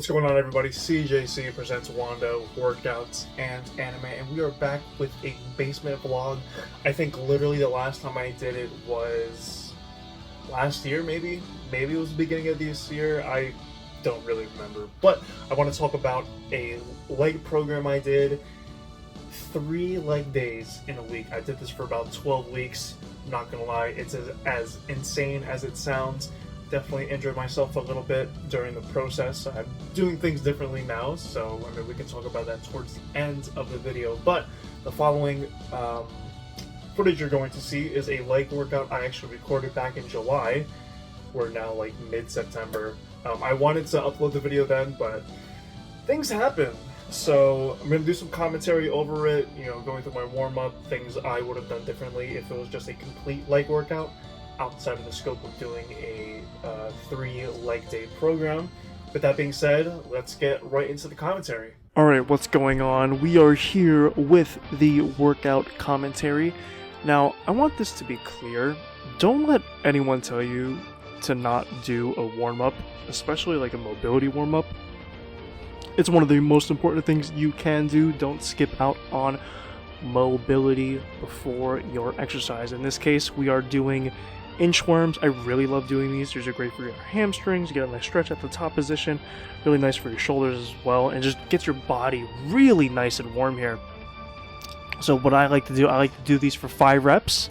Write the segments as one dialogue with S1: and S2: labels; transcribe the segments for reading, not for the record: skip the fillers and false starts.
S1: What's going on, everybody? CJC presents WandA workouts and anime, and we are back with a basement vlog. I think literally the last time I did it was last year, maybe it was the beginning of this year. I don't really remember, but I want to talk about a leg program I did. 3 leg days in a week. I did this for about 12 weeks. I'm not gonna lie, it's as insane as it sounds. Definitely injured myself a little bit during the process. I'm doing things differently now, so I mean, we can talk about that towards the end of the video. But the following footage you're going to see is a leg workout I actually recorded back in July. We're now like mid-September. I wanted to upload the video then, but things happen. So I'm going to do some commentary over it, you know, going through my warm-up, things I would have done differently if it was just a complete leg workout outside of the scope of doing a 3 leg day program. With that being said, let's get right into the commentary. Alright, what's going on? We are here with the workout commentary. Now, I want this to be clear. Don't let anyone tell you to not do a warm-up, especially like a mobility warm-up. It's one of the most important things you can do. Don't skip out on mobility before your exercise. In this case, we are doing inchworms. I really love doing these. These are great for your hamstrings. You get a nice stretch at the top position. Really nice for your shoulders as well, and just gets your body really nice and warm here. So what I like to do these for 5 reps,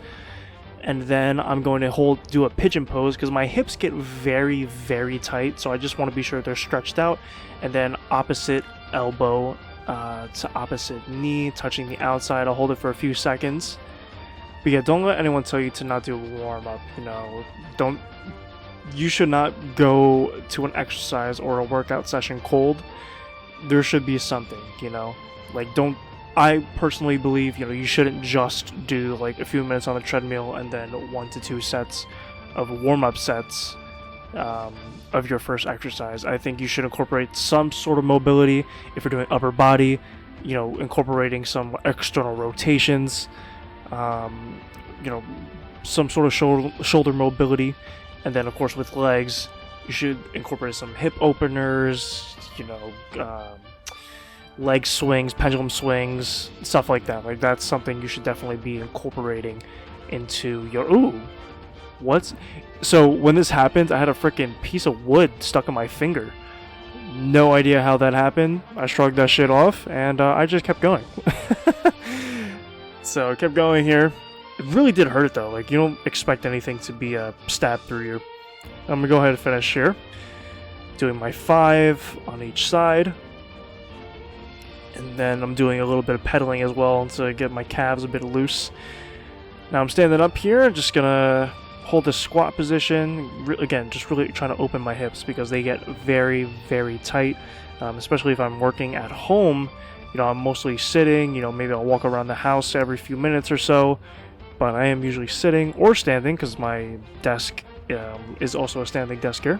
S1: and then I'm going to do a pigeon pose because my hips get very, very tight. So I just want to be sure they're stretched out, and then opposite elbow to opposite knee, touching the outside. I'll hold it for a few seconds. But yeah, don't let anyone tell you to not do a warm-up, you know. You should not go to an exercise or a workout session cold. There should be something, you know. Like, I personally believe, you know, you shouldn't just do like a few minutes on the treadmill and then 1 to 2 sets of warm-up sets of your first exercise. I think you should incorporate some sort of mobility. If you're doing upper body, you know, incorporating some external rotations, you know, some sort of shoulder mobility. And then of course with legs, you should incorporate some hip openers, you know, leg swings, pendulum swings, stuff like that. Like, that's something you should definitely be incorporating into your So when this happened, I had a freaking piece of wood stuck in my finger. No idea how that happened. I shrugged that shit off, and I just kept going. So I kept going here. It really did hurt, though. Like, you don't expect anything to be stabbed through you. I'm gonna go ahead and finish here, doing my 5 on each side, and then I'm doing a little bit of pedaling as well to get my calves a bit loose. Now I'm standing up here, just gonna hold the squat position. Again, just really trying to open my hips because they get very, very tight, especially if I'm working at home. You know, I'm mostly sitting. You know, maybe I'll walk around the house every few minutes or so, but I am usually sitting or standing because my desk is also a standing desk here.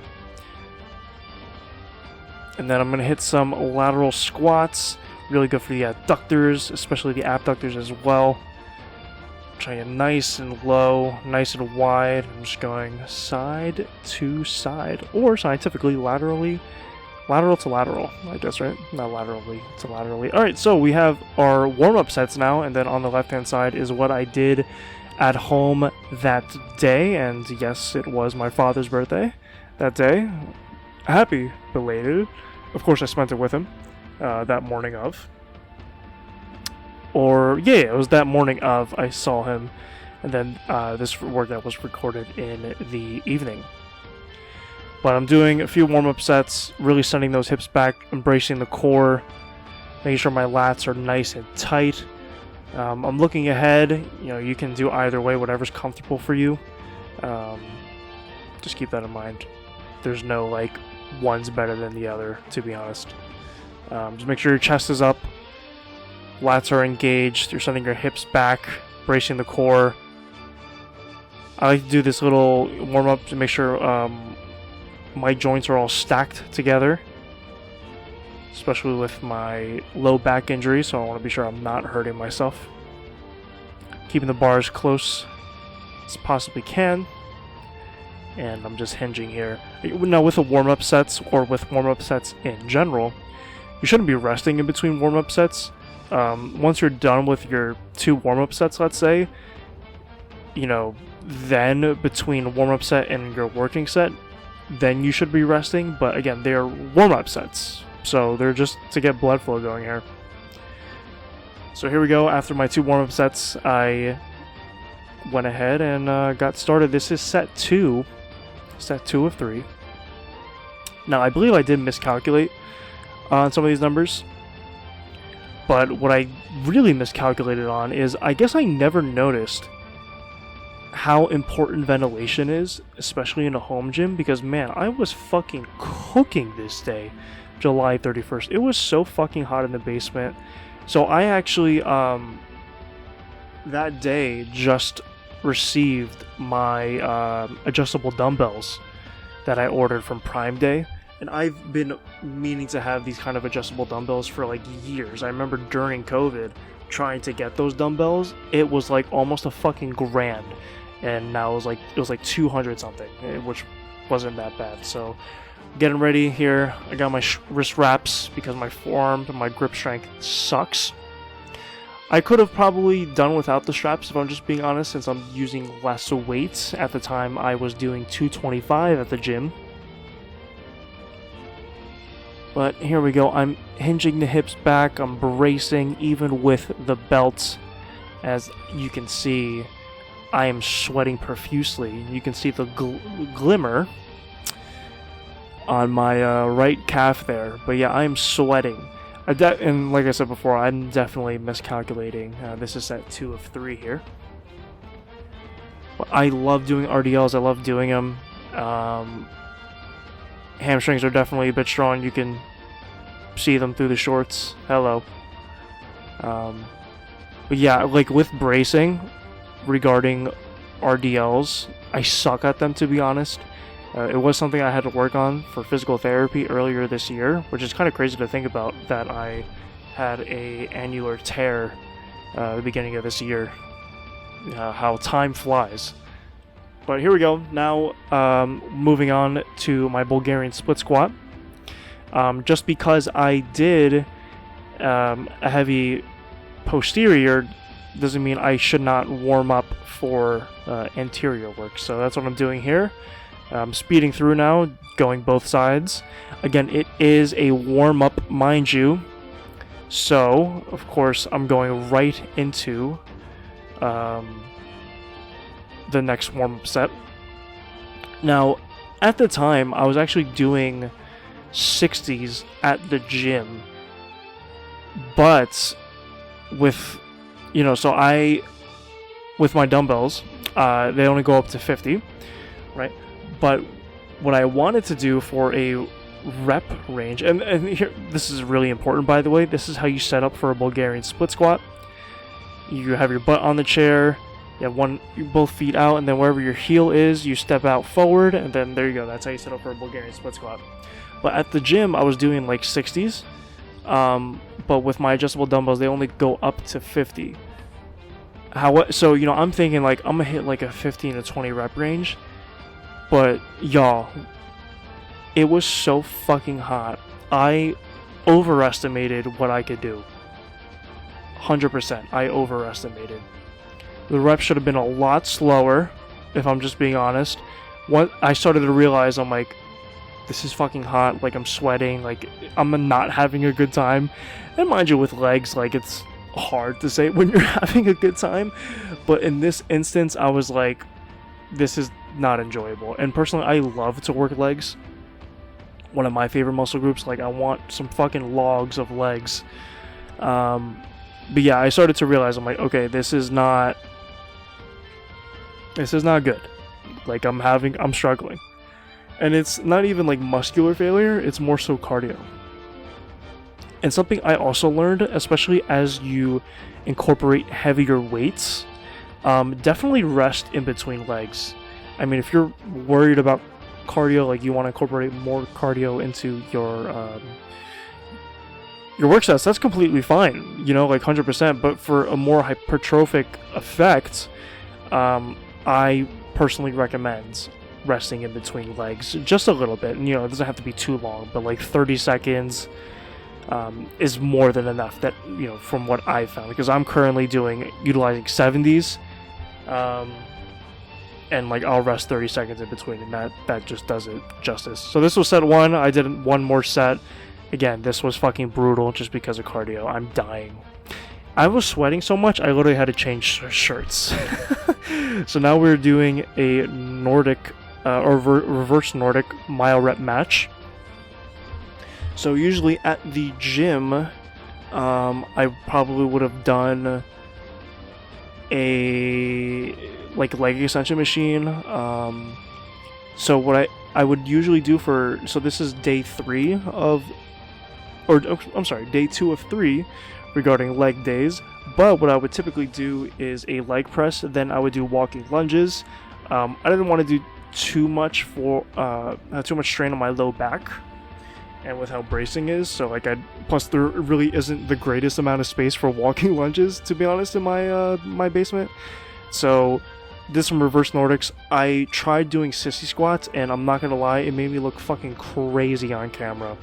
S1: And then I'm going to hit some lateral squats. Really good for the adductors, especially the abductors as well. Trying it nice and low, nice and wide. I'm just going side to side, or scientifically lateral to lateral, I guess, right? Not laterally to laterally. Alright, so we have our warm-up sets now, and then on the left-hand side is what I did at home that day. And yes, it was my father's birthday that day. Happy belated. Of course, I spent it with him that morning of. Or, yeah, it was that morning of I saw him, and then this workout was recorded in the evening. But I'm doing a few warm-up sets, really sending those hips back, embracing the core, making sure my lats are nice and tight. I'm looking ahead. You know, you can do either way, whatever's comfortable for you. Just keep that in mind. There's no, like, one's better than the other, to be honest. Just make sure your chest is up, lats are engaged, you're sending your hips back, bracing the core. I like to do this little warm-up to make sure my joints are all stacked together, especially with my low back injury, so I want to be sure I'm not hurting myself. Keeping the bars close as possibly can, and I'm just hinging here.
S2: Now, with the warm-up sets, or with warm-up sets in general, you shouldn't be resting in between warm-up sets. Once you're done with your 2 warm-up sets, let's say, you know, then between warm-up set and your working set, then you should be resting. But again, they're warm-up sets, so they're just to get blood flow going here. So here we go. After my 2 warm-up sets, I went ahead and got started. This is set 2 of 3. Now, I believe I did miscalculate on some of these numbers, but what I really miscalculated on is I guess I never noticed how important ventilation is, especially in a home gym, because man, I was fucking cooking this day, July 31st. It was so fucking hot in the basement. So I actually that day just received my adjustable dumbbells that I ordered from Prime Day, and I've been meaning to have these kind of adjustable dumbbells for like years. I remember during COVID trying to get those dumbbells. It was like almost a fucking grand, and now it was like 200 something, which wasn't that bad. So getting ready here. I got my wrist wraps because my forearm and my grip strength sucks. I could have probably done without the straps if I'm just being honest, since I'm using less weights. At the time I was doing 225 at the gym. But here we go. I'm hinging the hips back. I'm bracing even with the belts. As you can see, I am sweating profusely. You can see the glimmer on my right calf there. But yeah, I am sweating. And like I said before, I'm definitely miscalculating. This is set 2 of 3 here. But I love doing RDLs. I love doing them. Hamstrings are definitely a bit strong. You can see them through the shorts. Hello. But yeah, like with bracing, regarding RDLs, I suck at them, to be honest. It was something I had to work on for physical therapy earlier this year, which is kind of crazy to think about, that I had a annular tear at the beginning of this year. How time flies. But here we go. Now, moving on to my Bulgarian split squat. Just because I did a heavy posterior doesn't mean I should not warm up for anterior work. So that's what I'm doing here. I'm speeding through now, going both sides. Again, it is a warm-up, mind you. So, of course, I'm going right into the next warm-up set. Now, at the time, I was actually doing 60s at the gym. But with, with my dumbbells, they only go up to 50, right? But what I wanted to do for a rep range, and here, this is really important, by the way, this is how you set up for a Bulgarian split squat. You have your butt on the chair, you have both feet out, and then wherever your heel is, you step out forward, and then there you go. That's how you set up for a Bulgarian split squat. But at the gym, I was doing like 60s, but with my adjustable dumbbells, they only go up to 50. So, I'm thinking like I'm gonna hit like a 15 to 20 rep range. But, y'all, it was so fucking hot. I overestimated what I could do. 100%. I overestimated. The reps should have been a lot slower, if I'm just being honest. I started to realize, I'm like, this is fucking hot. Like, I'm sweating. Like, I'm not having a good time. And mind you, with legs, like, it's hard to say when you're having a good time. But in this instance, I was like, this is not enjoyable. And personally, I love to work legs. One of my favorite muscle groups. Like, I want some fucking logs of legs. But yeah, I started to realize, I'm like, okay, this is not good. Like, I'm struggling. And it's not even like muscular failure, it's more so cardio. And something I also learned, especially as you incorporate heavier weights, definitely rest in between legs. I mean, if you're worried about cardio, like you want to incorporate more cardio into your work sets, that's completely fine, like 100%. But for a more hypertrophic effect, I personally recommend resting in between legs just a little bit. And, you know, it doesn't have to be too long, but like 30 seconds is more than enough, that, you know, from what I found, because I'm currently utilizing 70s, and like I'll rest 30 seconds in between, and that just does it justice. So this was set 1. I did one more set. Again, this was fucking brutal just because of cardio. I'm dying. I was sweating so much I literally had to change shirts. So now we're doing a Nordic reverse Nordic mile rep match. So usually at the gym, I probably would have done a leg extension machine. So what I would usually do so this is day 3 of, or I'm sorry, day 2 of 3 regarding leg days. But what I would typically do is a leg press, then I would do walking lunges. I didn't want to do too much strain on my low back, and with how bracing is, so like plus there really isn't the greatest amount of space for walking lunges, to be honest, in my basement. So did some reverse Nordics. I tried doing sissy squats, and I'm not gonna lie, it made me look fucking crazy on camera.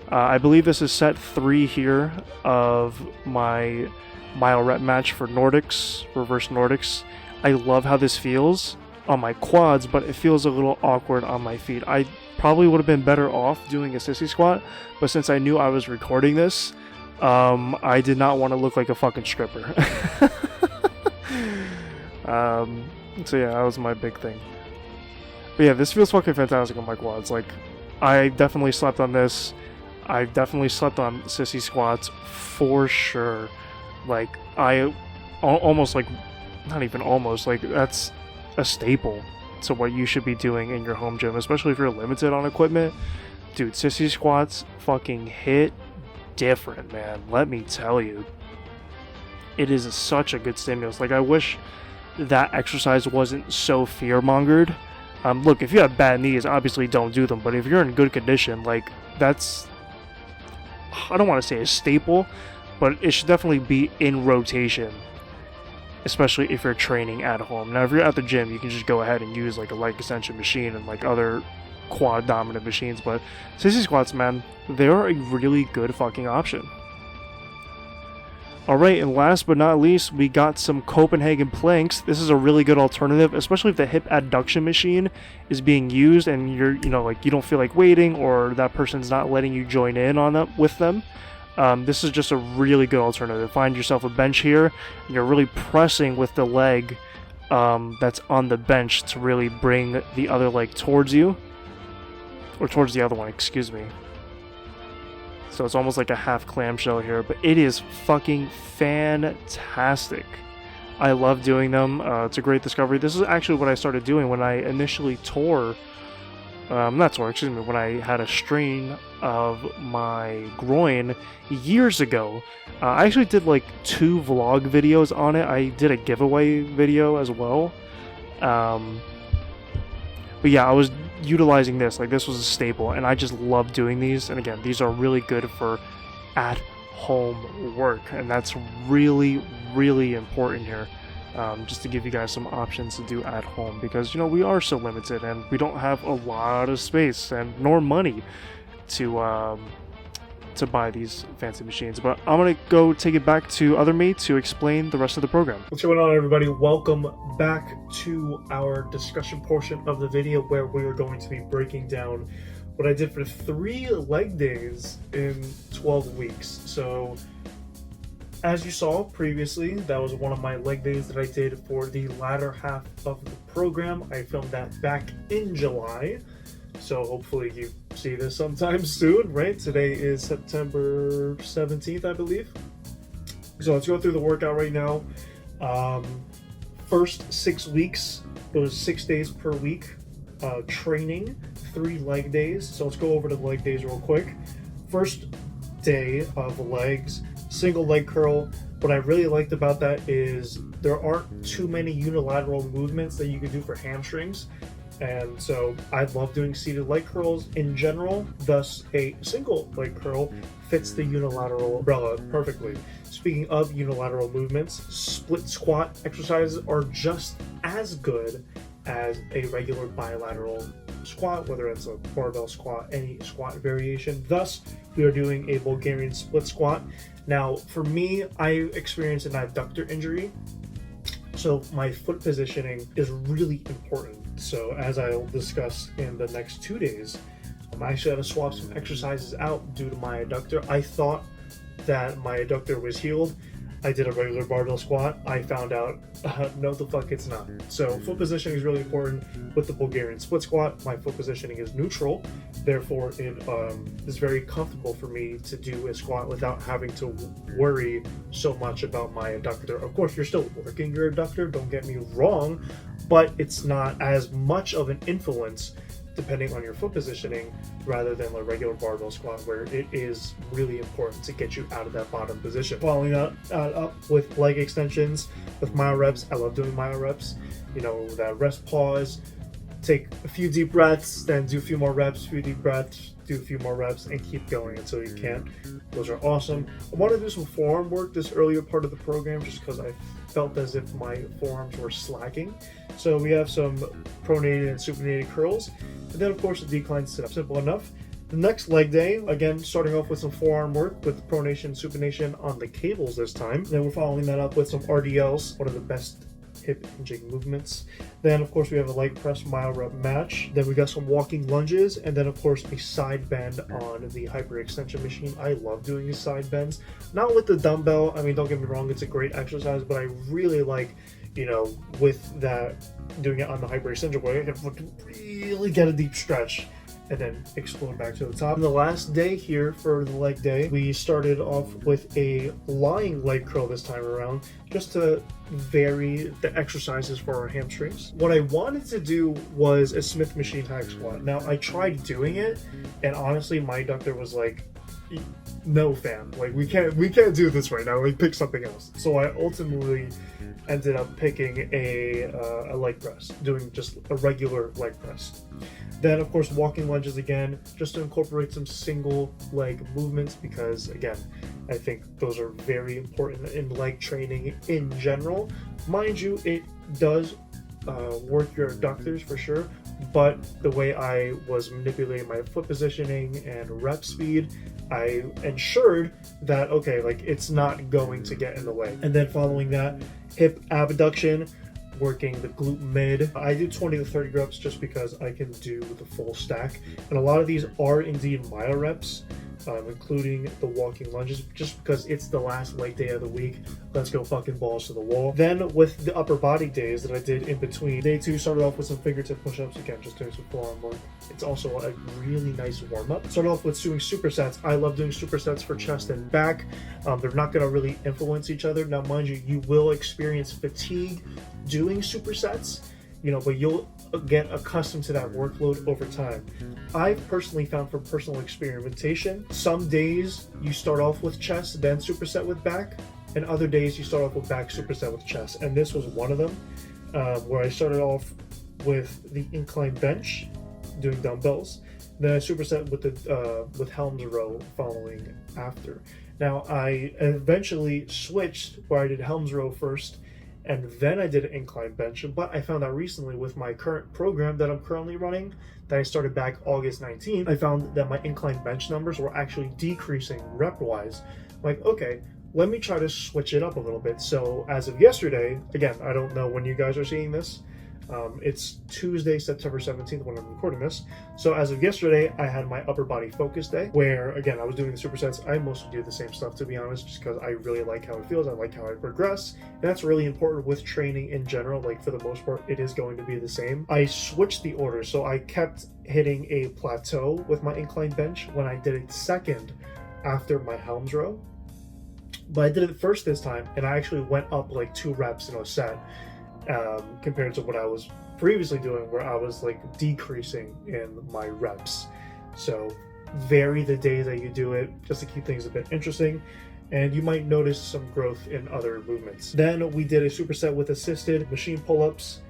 S2: I believe this is set 3 here of my mile rep match for Nordics, reverse Nordics. I love how this feels on my quads, but it feels a little awkward on my feet. I probably would have been better off doing a sissy squat, but since I knew I was recording this, I did not want to look like a fucking stripper. So yeah, that was my big thing. But yeah, this feels fucking fantastic on my quads. Like, I definitely slept on this. I definitely slept on sissy squats for sure. Like, I almost, like, not even almost, like, that's a staple to what you should be doing in your home gym, especially if you're limited on equipment. Dude, sissy squats fucking hit different, man. Let me tell you. It is such a good stimulus. Like, I wish that exercise wasn't so fear-mongered. Look, if you have bad knees, obviously don't do them, but if you're in good condition, like, that's, I don't want to say a staple, but it should definitely be in rotation, especially if you're training at home. Now, if you're at the gym, you can just go ahead and use like a leg extension machine and like other quad dominant machines, but sissy squats, man, they're a really good fucking option. Alright, and last but not least, we got some Copenhagen planks. This is a really good alternative, especially if the hip adduction machine is being used and you're, you know, like, you don't feel like waiting, or that person's not letting you join in on that with them. This is just a really good alternative. Find yourself a bench here, and you're really pressing with the leg that's on the bench to really bring the other leg towards you, or towards the other one, excuse me. So it's almost like a half clamshell here, but it is fucking fantastic. I love doing them. It's a great discovery. This is actually what I started doing when I initially when I had a strain of my groin years ago. I actually did like 2 vlog videos on it. I did a giveaway video as well. But yeah, I was utilizing this. Like, this was a staple, and I just love doing these. And again, these are really good for at-home work, and that's really, really important here. Just to give you guys some options to do at home, because, you know, we are so limited and we don't have a lot of space and nor money to buy these fancy machines. But I'm gonna go take it back to other me to explain the rest of the program.
S1: What's going on, everybody? Welcome back to our discussion portion of the video, where we are going to be breaking down what I did for 3 leg days in 12 weeks. So as you saw previously, that was one of my leg days that I did for the latter half of the program. I filmed that back in July, so hopefully you see this sometime soon, right? Today is September 17th, I believe. So let's go through the workout right now. First 6 weeks, it was 6 days per week training, 3 leg days. So let's go over the leg days real quick. First day of legs, single leg curl. What I really liked about that is there aren't too many unilateral movements that you can do for hamstrings. And so I love doing seated leg curls in general, thus a single leg curl fits the unilateral umbrella perfectly. Speaking of unilateral movements, split squat exercises are just as good as a regular bilateral squat, whether it's a barbell squat, any squat variation. Thus, we are doing a Bulgarian split squat. Now, for me, I experienced an adductor injury, so my foot positioning is really important. So as I'll discuss in the next 2 days, I actually had to swap some exercises out due to my adductor. I thought that my adductor was healed. I did a regular barbell squat. I found out, no the fuck it's not. So foot positioning is really important. With the Bulgarian split squat, my foot positioning is neutral. Therefore, it is very comfortable for me to do a squat without having to worry so much about my adductor. Of course, you're still working your adductor, don't get me wrong, but it's not as much of an influence depending on your foot positioning, rather than a regular barbell squat where it is really important to get you out of that bottom position. Following up with leg extensions with myo reps. I love doing myo reps. You know, that rest pause, take a few deep breaths, then do a few more reps, few deep breaths, do a few more reps, and keep going until you can't. Those are awesome. I want to do some forearm work this earlier part of the program just because I felt as if my forearms were slacking. So we have some pronated and supinated curls, and then of course a decline sit-up. Simple enough. The next leg day, again, starting off with some forearm work with pronation, supination on the cables this time. Then we're following that up with some RDLs, one of the best hip hinging movements. Then of course we have a leg press myo rep match. Then we got some walking lunges, and then of course a side bend on the hyperextension machine. I love doing these side bends. Not with the dumbbell, I mean, don't get me wrong, it's a great exercise, but I really like, you know, with that, doing it on the hyperextension where I can really get a deep stretch and then explode back to the top. And the last day here for the leg day, we started off with a lying leg curl this time around, just to vary the exercises for our hamstrings. What I wanted to do was a Smith machine hack squat. Now I tried doing it, and honestly my adductor was like, no fam, like we can't do this right now, like pick something else. So I ultimately ended up picking a leg press, doing just a regular leg press. Then of course walking lunges again, just to incorporate some single leg movements, because again, I think those are very important in leg training in general. Mind you, it does work your adductors for sure, but the way I was manipulating my foot positioning and rep speed, I ensured that, okay, like it's not going to get in the way. And then following that, hip abduction, working the glute mid. I do 20 to 30 reps just because I can do the full stack. And a lot of these are indeed myo reps, including the walking lunges, just because it's the last leg day of the week. Let's go fucking balls to the wall. Then with the upper body days that I did in between, day 2 started off with some fingertip push-ups, again, just doing some forearm work. It's also a really nice warm-up. Started off with doing supersets. I love doing supersets for chest and back. They're not going to really influence each other. Now, mind you, you will experience fatigue doing supersets, you know, but you'll get accustomed to that workload over time. I've personally found, from personal experimentation, some days you start off with chest, then superset with back, and other days you start off with back, superset with chest. And this was one of them, where I started off with the incline bench, doing dumbbells, then I superset with the with Helms row following after. Now I eventually switched where I did Helms row first, and then I did an incline bench. But I found out recently with my current program that I'm currently running, that I started back August 19th, I found that my incline bench numbers were actually decreasing rep-wise. Like, okay, let me try to switch it up a little bit. So as of yesterday, again, I don't know when you guys are seeing this, it's Tuesday, September 17th when I'm recording this. So as of yesterday, I had my upper body focus day where, again, I was doing the supersets. I mostly do the same stuff, to be honest, just because I really like how it feels. I like how I progress. And that's really important with training in general. Like, for the most part, it is going to be the same. I switched the order. So I kept hitting a plateau with my incline bench when I did it second after my Helms row. But I did it first this time, and I actually went up like 2 reps in a set. Compared to what I was previously doing, where I was like decreasing in my reps. So vary the day that you do it, just to keep things a bit interesting, and you might notice some growth in other movements. Then we did a superset with assisted machine pull-ups,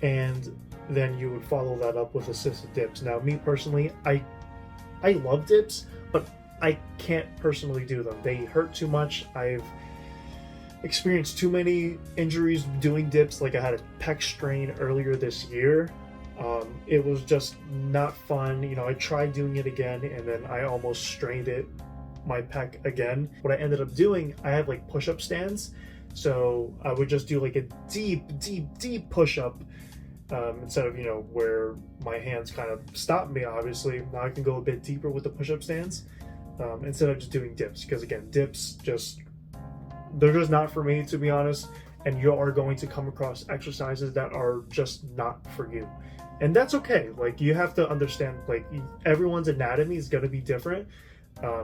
S1: and then you would follow that up with assisted dips. Now, me personally, I love dips, but I can't personally do them. They hurt too much. experienced too many injuries doing dips. Like I had a pec strain earlier this year. It was just not fun. You know, I tried doing it again and then I almost strained my pec again. What I ended up doing, I have like push-up stands. So I would just do like a deep push-up instead of, you know, where my hands kind of stop me, obviously. Now I can go a bit deeper with the push-up stands instead of just doing dips. Because again, dips they're just not for me, to be honest. And you are going to come across exercises that are just not for you. And that's okay. Like, you have to understand, like, everyone's anatomy is going to be different.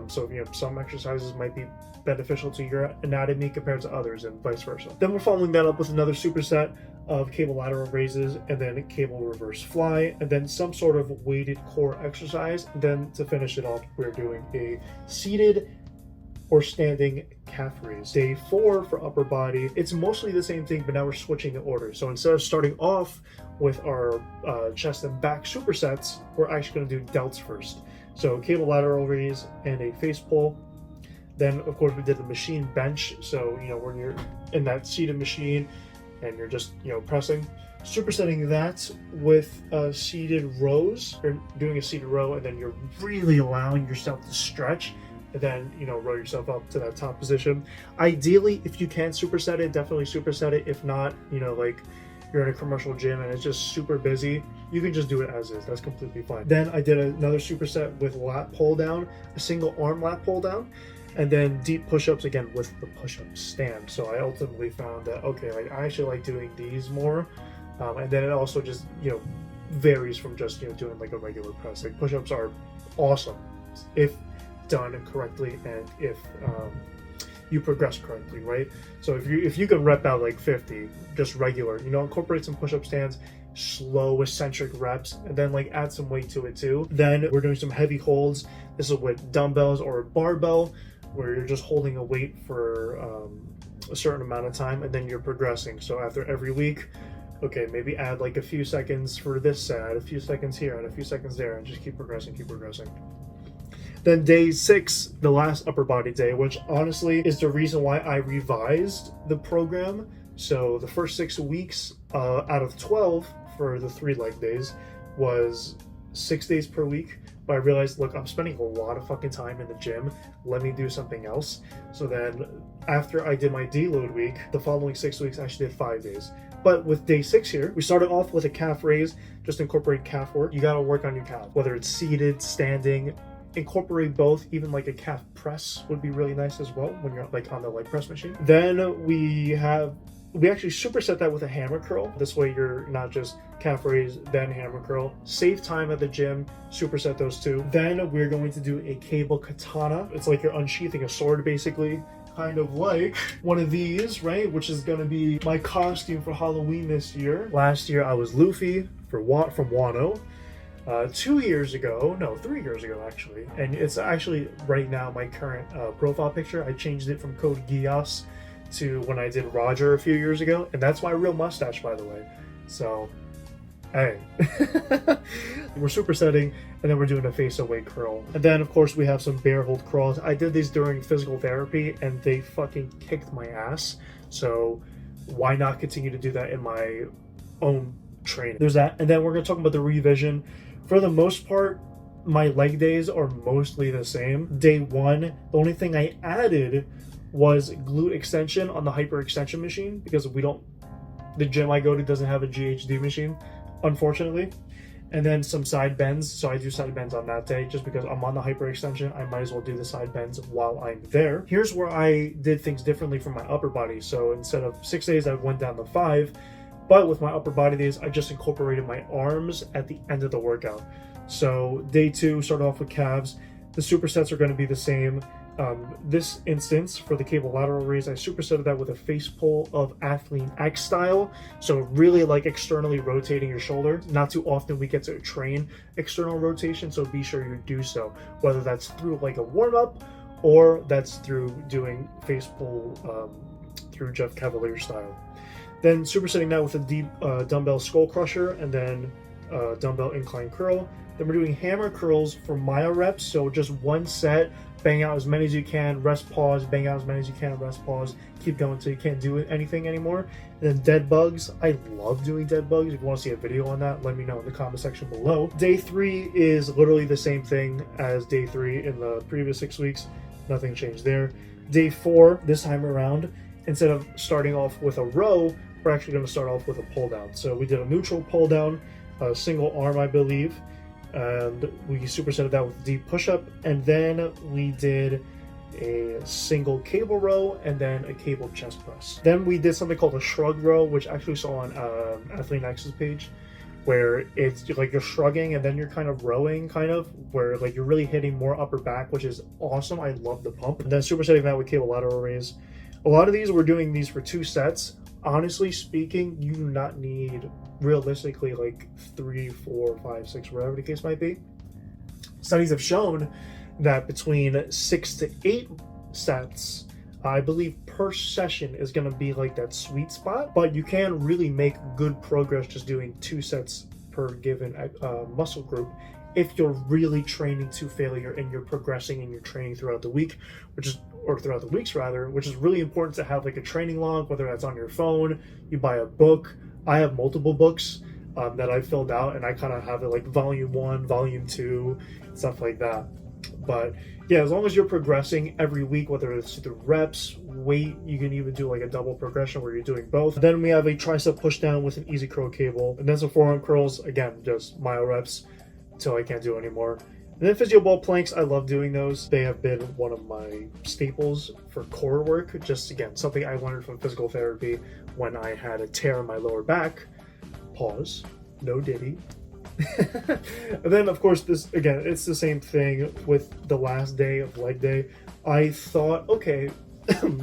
S1: So, you know, some exercises might be beneficial to your anatomy compared to others and vice versa. Then we're following that up with another superset of cable lateral raises and then cable reverse fly and then some sort of weighted core exercise. And then to finish it off, we're doing a seated or standing calf raise. Day 4 for upper body, it's mostly the same thing, but now we're switching the order. So instead of starting off with our chest and back supersets, we're actually going to do delts first. So cable lateral raise and a face pull. Then of course we did the machine bench. So, you know, when you're in that seated machine and you're just, you know, pressing, supersetting that with seated rows. You're doing a seated row and then you're really allowing yourself to stretch. And then, you know, roll yourself up to that top position. Ideally, if you can superset it, definitely superset it. If not, you know, like you're in a commercial gym and it's just super busy, you can just do it as is. That's completely fine. Then I did another superset with lat pull down, a single arm lat pull down, and then deep push-ups again with the push-up stand. So I ultimately found that, okay, like I actually like doing these more. And then it also just, you know, varies from just, you know, doing like a regular press. Like push-ups are awesome if done correctly and if you progress correctly, right? So if you can rep out like 50 just regular, you know, incorporate some push-up stands, slow eccentric reps, and then like add some weight to it too. Then we're doing some heavy holds. This is with dumbbells or a barbell where you're just holding a weight for a certain amount of time and then you're progressing. So after every week, okay, maybe add like a few seconds for this set, add a few seconds here, add a few seconds there, and just keep progressing. Then day 6, the last upper body day, which honestly is the reason why I revised the program. So the first 6 weeks out of 12 for the 3 leg days was 6 days per week. But I realized, look, I'm spending a lot of fucking time in the gym. Let me do something else. So then after I did my deload week, the following 6 weeks I actually did 5 days. But with day 6 here, we started off with a calf raise, just incorporate calf work. You gotta work on your calf, whether it's seated, standing, incorporate both. Even like a calf press would be really nice as well when you're like on the leg press machine. Then we actually superset that with a hammer curl. This way you're not just calf raise then hammer curl. Save time at the gym, superset those two. Then we're going to do a cable katana. It's like you're unsheathing a sword basically, kind of like one of these, right? Which is going to be my costume for Halloween this year. Last year I was Luffy from WandA. 3 years ago actually, and it's actually right now my current profile picture. I changed it from Code Geass to when I did Roger a few years ago, and that's my real mustache, by the way. So, hey. We're supersetting, and then we're doing a face away curl. And then, of course, we have some bear hold crawls. I did these during physical therapy, and they fucking kicked my ass. So, why not continue to do that in my own training? There's that. And then we're going to talk about the revision. For the most part, my leg days are mostly the same. Day 1, the only thing I added was glute extension on the hyper extension machine because the gym I go to doesn't have a GHD machine, unfortunately. And then some side bends, so I do side bends on that day just because I'm on the hyper extension. I might as well do the side bends while I'm there. Here's where I did things differently from my upper body. So instead of 6 days, I went down to 5. But with my upper body days, I just incorporated my arms at the end of the workout. So day 2, started off with calves. The supersets are going to be the same. This instance for the cable lateral raise, I supersetted that with a face pull of Athlete X style. So really like externally rotating your shoulder. Not too often we get to train external rotation, so be sure you do so. Whether that's through like a warm up or that's through doing face pull through Jeff Cavalier style. Then supersetting that with a deep dumbbell skull crusher and then dumbbell incline curl. Then we're doing hammer curls for myo reps, so just one set bang out as many as you can, rest, pause, bang out as many as you can, rest, pause, keep going until you can't do anything anymore. And then dead bugs, I love doing dead bugs. If you want to see a video on that, let me know in the comment section below. Day 3 is literally the same thing as day 3 in the previous 6 weeks. Nothing changed there. Day 4, this time around, instead of starting off with a row, we're actually going to start off with a pull down. So we did a neutral pull down, a single arm, I believe, and we supersetted that with a deep push-up, and then we did a single cable row and then a cable chest press. Then we did something called a shrug row, which I actually saw on Athlete Nexus page, where it's like you're shrugging and then you're kind of rowing, where like you're really hitting more upper back, which is awesome. I love the pump. And then supersetting that with cable lateral raise. A lot of these, we're doing these for 2 sets. Honestly speaking, you do not need, realistically, like 3, 4, 5, 6, whatever the case might be. Studies have shown that between 6 to 8 sets, I believe, per session is going to be like that sweet spot, but you can really make good progress just doing 2 sets per given muscle group if you're really training to failure and you're progressing and you're training throughout the week, or throughout the weeks rather, which is really important to have like a training log, whether that's on your phone, you buy a book. I have multiple books that I filled out, and I kind of have it like volume 1, volume 2, stuff like that. But yeah, as long as you're progressing every week, whether it's through reps, weight, you can even do like a double progression where you're doing both. Then we have a tricep push down with an easy curl cable, and then some forearm curls, again, just myo reps until I can't do anymore. And then physio ball planks, I love doing those. They have been one of my staples for core work. Just, again, something I learned from physical therapy when I had a tear in my lower back. Pause. No diddy. And then, of course, this, again, it's the same thing with the last day of leg day. I thought, okay,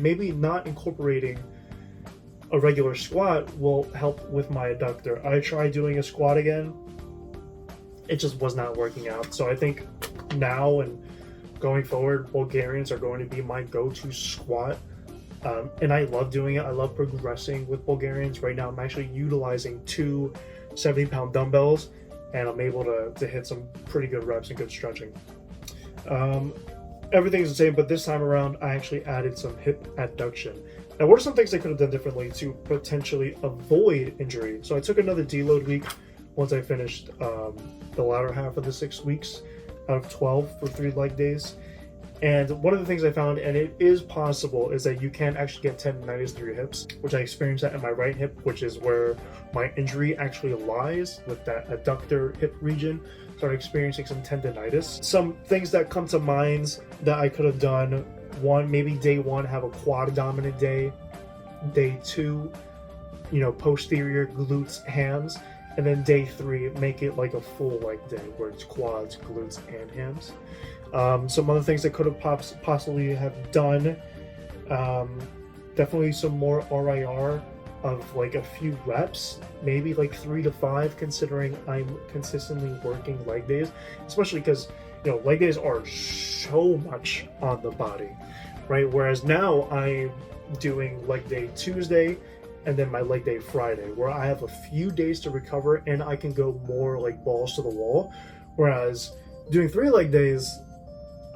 S1: maybe not incorporating a regular squat will help with my adductor. I tried doing a squat again. It just was not working out. So I think now and going forward, Bulgarians are going to be my go-to squat. And I love doing it. I love progressing with Bulgarians. Right now, I'm actually utilizing 2 70-pound dumbbells, and I'm able to hit some pretty good reps and good stretching. Everything's the same, but this time around, I actually added some hip adduction. Now, what are some things I could have done differently to potentially avoid injury? So I took another deload week once I finished the latter half of the 6 weeks out of 12 for 3 leg days. And one of the things I found, and it is possible, is that you can actually get tendonitis through your hips, which I experienced that in my right hip, which is where my injury actually lies, with that adductor hip region. Started experiencing some tendonitis. Some things that come to mind that I could have done: 1, maybe day 1, have a quad dominant day. Day 2, posterior glutes, hams. And then day 3, make it like a full leg day where it's quads, glutes, and hams. Some other things I could have possibly have done, definitely some more RIR of like a few reps, maybe like 3 to 5, considering I'm consistently working leg days, especially because leg days are so much on the body, right? Whereas now I'm doing leg day Tuesday and then my leg day Friday, where I have a few days to recover and I can go more like balls to the wall. Whereas doing 3 leg days,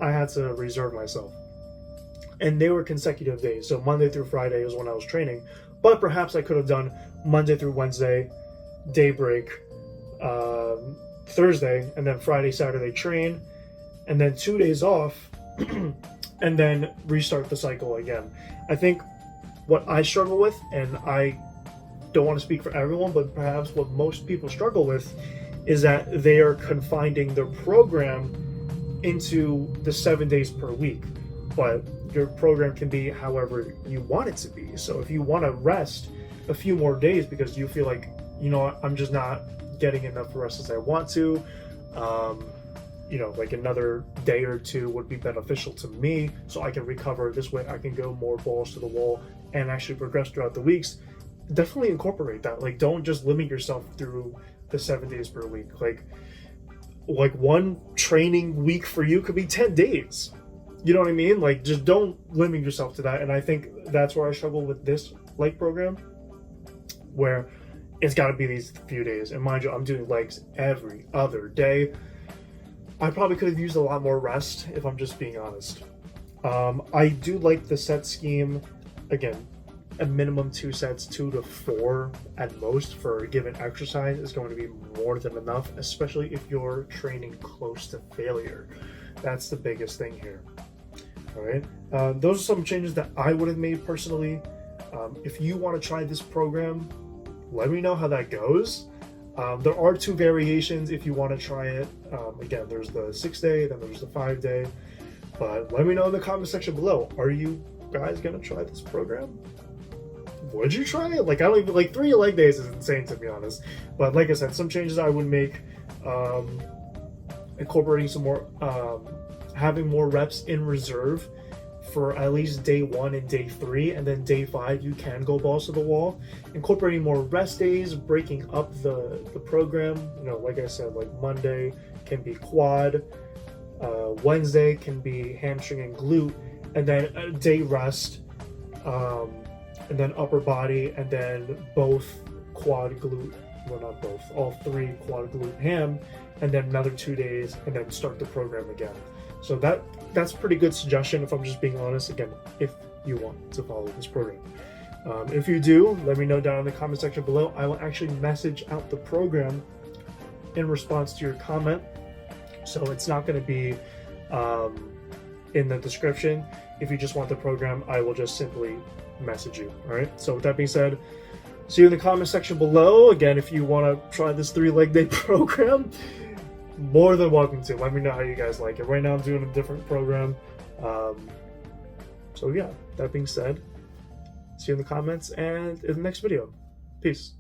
S1: I had to reserve myself. And they were consecutive days. So Monday through Friday was when I was training. But perhaps I could have done Monday through Wednesday, day break, Thursday, and then Friday, Saturday train, and then 2 days off, and then restart the cycle again. I think what I struggle with, and I don't want to speak for everyone, but perhaps what most people struggle with, is that they are confining their program into the 7 days per week. But your program can be however you want it to be. So if you want to rest a few more days because you feel like, I'm just not getting enough rest as I want to, like another day or 2 would be beneficial to me so I can recover. This way I can go more balls to the wall and actually progress throughout the weeks. Definitely incorporate that. Like, don't just limit yourself through the 7 days per week. Like one training week for you could be 10 days. You know what I mean? Like, just don't limit yourself to that. And I think that's where I struggle with this leg program, where it's got to be these few days. And mind you, I'm doing legs every other day. I probably could have used a lot more rest, if I'm just being honest. I do like the set scheme. Again, a minimum 2 sets, 2 to 4 at most for a given exercise is going to be more than enough, especially if you're training close to failure. That's the biggest thing here. All right, those are some changes that I would have made personally. If you want to try this program, let me know how that goes. There are 2 variations if you want to try it. Again, there's the 6-day, then there's the 5-day. But let me know in the comment section below. Are you guys gonna try this program? Would you try it? Like, I don't even, like, 3 leg days is insane, to be honest. But like I said, some changes I would make, incorporating some more, having more reps in reserve for at least day 1 and day 3, and then day 5 you can go balls to the wall. Incorporating more rest days, breaking up the program. You know, like I said, like Monday can be quad, Wednesday can be hamstring and glute, and then a day rest, and then upper body, and then both quad glute, well, not both, all 3 quad glute ham, and then another 2 days, and then start the program again. So that's pretty good suggestion, if I'm just being honest, again, if you want to follow this program. If you do, let me know down in the comment section below. I will actually message out the program in response to your comment. So it's not going to be in the description. If you just want the program, I will just simply message you. All right. So with that being said, see you in the comment section below. Again, if you want to try this 3 leg day program, more than welcome to. Let me know how you guys like it. Right now I'm doing a different program. So yeah, that being said, see you in the comments and in the next video. Peace.